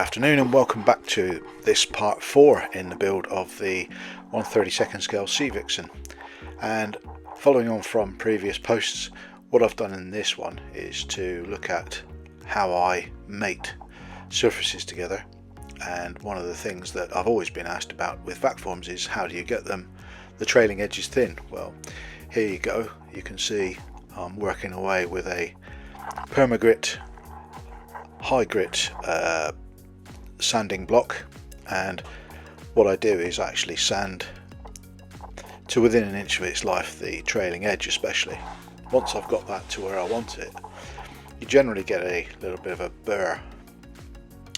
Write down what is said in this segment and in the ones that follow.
afternoon and welcome back to this part 4 in the build of the 1/32 scale Yea Vixen. And following on from previous posts, what I've done in this one is to look at how I mate surfaces together. And one of the things that I've always been asked about with vac forms is how do you get them the trailing edges thin? Well, here you go. You can see I'm working away with a permagrit high grit sanding block, and what I do is actually sand to within an inch of its life, the trailing edge especially. Once I've got that to where I want it, you generally get a little bit of a burr,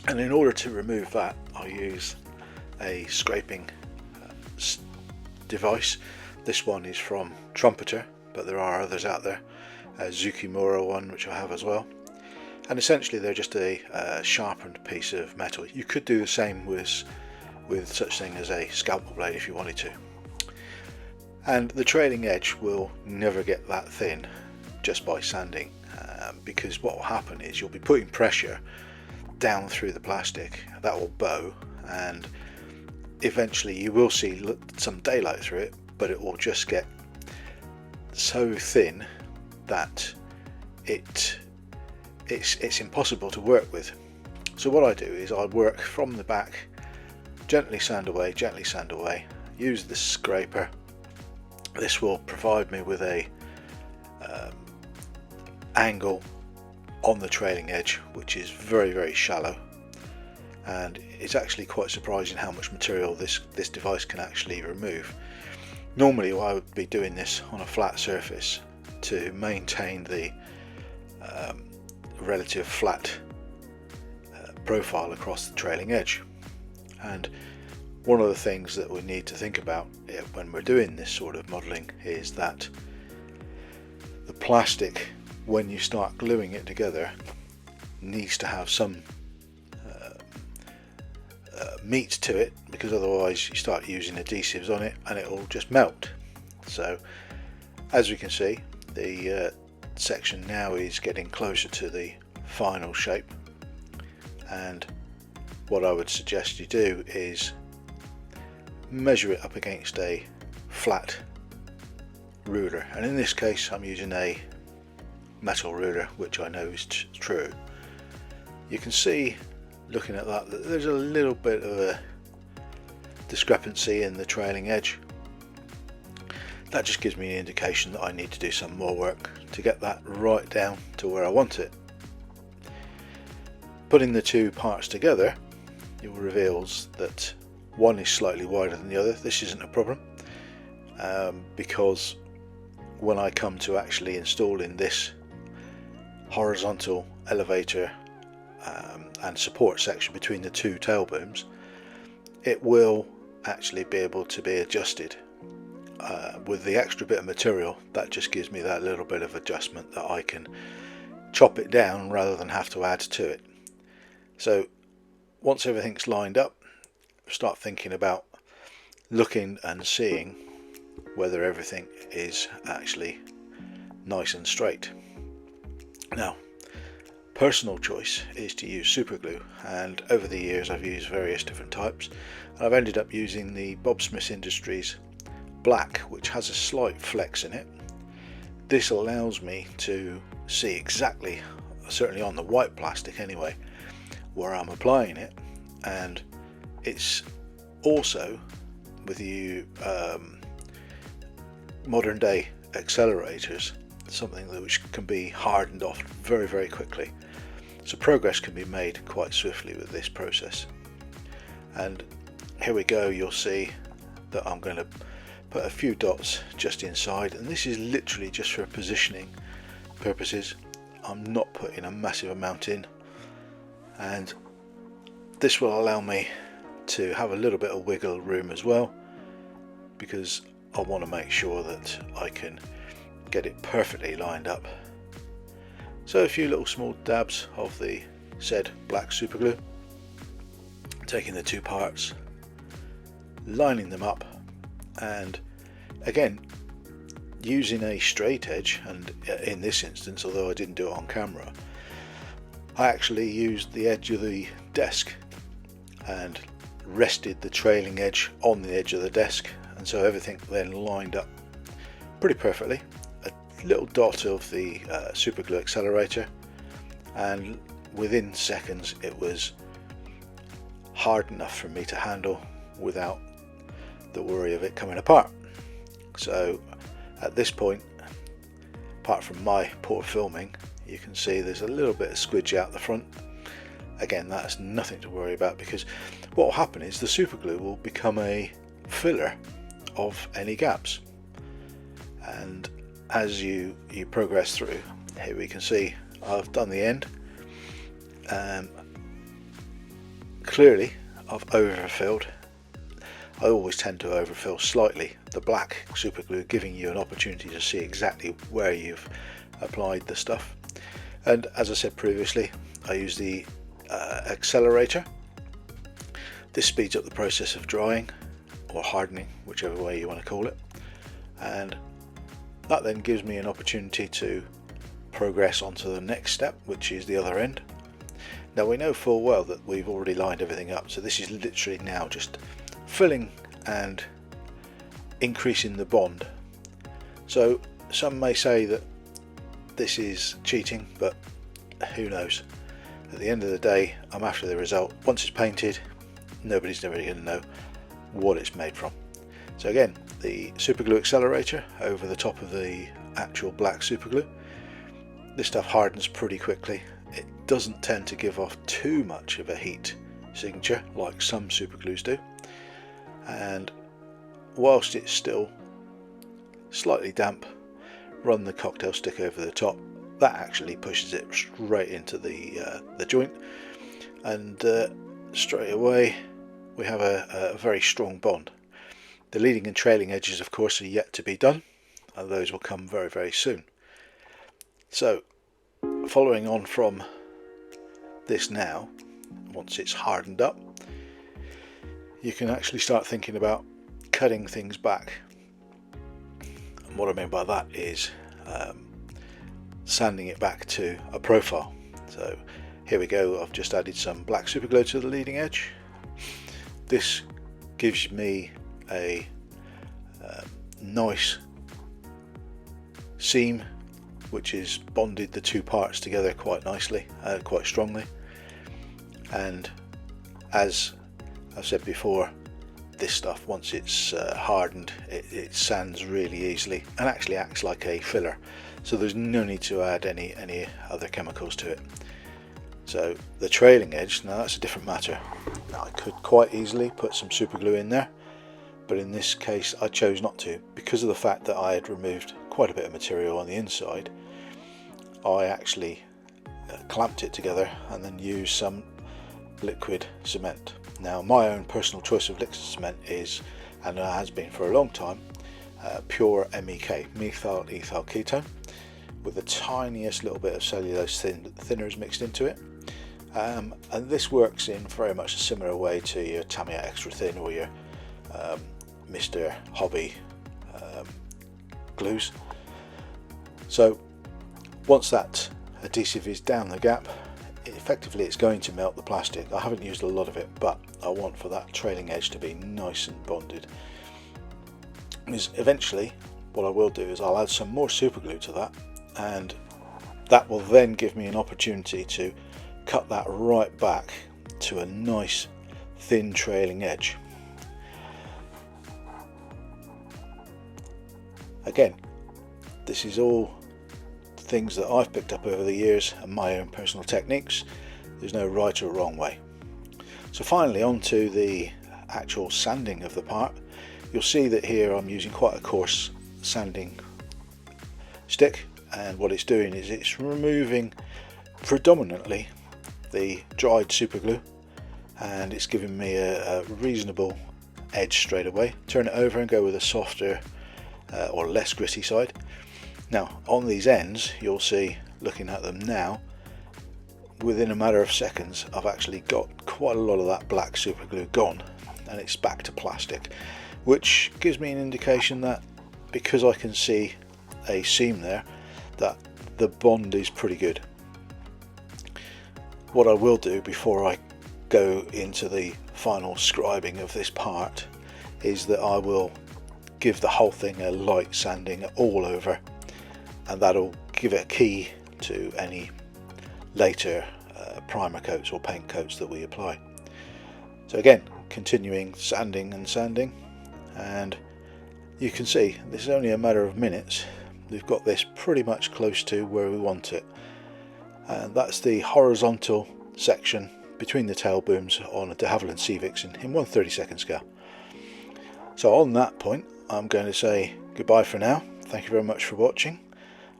and in order to remove that I use a scraping device. This one is from Trumpeter, but there are others out there, a Zukimura one which I have as well. And essentially they're just a sharpened piece of metal. You could do the same with such thing as a scalpel blade if you wanted to. And the trailing edge will never get that thin just by sanding, because what will happen is you'll be putting pressure down through the plastic. That will bow, and eventually you will see some daylight through it, but it will just get so thin that it's impossible to work with. So what I do is I work from the back, gently sand away, use the scraper. This will provide me with a angle on the trailing edge which is very shallow, and it's actually quite surprising how much material this device can actually remove. Normally I would be doing this on a flat surface to maintain the relative flat profile across the trailing edge. And one of the things that we need to think about when we're doing this sort of modelling is that the plastic, when you start gluing it together, needs to have some meat to it, because otherwise you start using adhesives on it and it will just melt. So as we can see, the section now is getting closer to the final shape, and what I would suggest you do is measure it up against a flat ruler, and in this case I'm using a metal ruler, which I know is true. You can see, looking at that there's a little bit of a discrepancy in the trailing edge. That just gives me an indication that I need to do some more work to get that right down to where I want it. Putting the two parts together, it reveals that one is slightly wider than the other. This isn't a problem, because when I come to actually installing this horizontal elevator and support section between the two tail booms, it will actually be able to be adjusted. With the extra bit of material, that just gives me that little bit of adjustment that I can chop it down rather than have to add to it. So once everything's lined up, start thinking about looking and seeing whether everything is actually nice and straight. Now, personal choice is to use super glue, and over the years I've used various different types, and I've ended up using the Bob Smith Industries black, which has a slight flex in it. This allows me to see exactly, certainly on the white plastic anyway, where I'm applying it, and it's also, with you modern day accelerators, something that which can be hardened off very quickly, so progress can be made quite swiftly with this process. And here we go, you'll see that I'm going to put a few dots just inside, and this is literally just for positioning purposes. I'm not putting a massive amount in, and this will allow me to have a little bit of wiggle room as well, because I want to make sure that I can get it perfectly lined up. So a few little small dabs of the said black super glue, taking the two parts, lining them up, and again using a straight edge, and in this instance, although I didn't do it on camera, I actually used the edge of the desk and rested the trailing edge on the edge of the desk, and so everything then lined up pretty perfectly. A little dot of the super glue accelerator, and within seconds it was hard enough for me to handle without the worry of it coming apart. So at this point, apart from my poor filming, you can see there's a little bit of squidge out the front. Again, that's nothing to worry about, because what will happen is the super glue will become a filler of any gaps, and as you progress through, here we can see I've done the end. Clearly I've overfilled. I always tend to overfill slightly the black super glue, giving you an opportunity to see exactly where you've applied the stuff. And as I said previously, I use the accelerator. This speeds up the process of drying or hardening, whichever way you want to call it, and that then gives me an opportunity to progress onto the next step, which is the other end. Now we know full well that we've already lined everything up, so this is literally now just filling and increasing the bond. So some may say that this is cheating, but who knows? At the end of the day, I'm after the result. Once it's painted, nobody's never going to know what it's made from. So again, the super glue accelerator over the top of the actual black super glue. This stuff hardens pretty quickly. It doesn't tend to give off too much of a heat signature like some super glues do, and whilst it's still slightly damp, run the cocktail stick over the top. That actually pushes it straight into the joint, and straight away we have a very strong bond. The leading and trailing edges, of course, are yet to be done, and those will come very, very soon. So following on from this now, once it's hardened up, you can actually start thinking about cutting things back. And what I mean by that is sanding it back to a profile. So here we go, I've just added some black super glue to the leading edge. This gives me a nice seam which has bonded the two parts together quite nicely, quite strongly, and as I've said before, this stuff, once it's hardened, it sands really easily and actually acts like a filler, so there's no need to add any other chemicals to it. So the trailing edge, now that's a different matter. Now I could quite easily put some super glue in there, but in this case I chose not to, because of the fact that I had removed quite a bit of material on the inside. I actually clamped it together and then used some liquid cement. Now my own personal choice of liquid cement is, and has been for a long time, pure MEK, methyl ethyl ketone, with the tiniest little bit of cellulose thinners mixed into it. And this works in very much a similar way to your Tamiya Extra Thin or your Mr. Hobby glues. So once that adhesive is down the gap, effectively it's going to melt the plastic. I haven't used a lot of it, but I want for that trailing edge to be nice and bonded. Because eventually what I will do is I'll add some more super glue to that, and that will then give me an opportunity to cut that right back to a nice thin trailing edge. Again, this is all things that I've picked up over the years and my own personal techniques. There's no right or wrong way. So finally, on to the actual sanding of the part. You'll see that here I'm using quite a coarse sanding stick, and what it's doing is it's removing predominantly the dried super glue, and it's giving me a reasonable edge straight away. Turn it over and go with a softer or less gritty side. Now on these ends, you'll see, looking at them now, within a matter of seconds I've actually got quite a lot of that black super glue gone, and it's back to plastic, which gives me an indication that, because I can see a seam there, that the bond is pretty good. What I will do before I go into the final scribing of this part is that I will give the whole thing a light sanding all over, and that'll give it a key to any later primer coats or paint coats that we apply. So again, continuing sanding and sanding, and you can see this is only a matter of minutes. We've got this pretty much close to where we want it, and that's the horizontal section between the tail booms on a de Havilland Yea Vixen in 1/32 scale. So on that point, I'm going to say goodbye for now. Thank you very much for watching.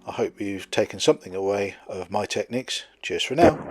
I hope you've taken something away of my techniques. Cheers for now.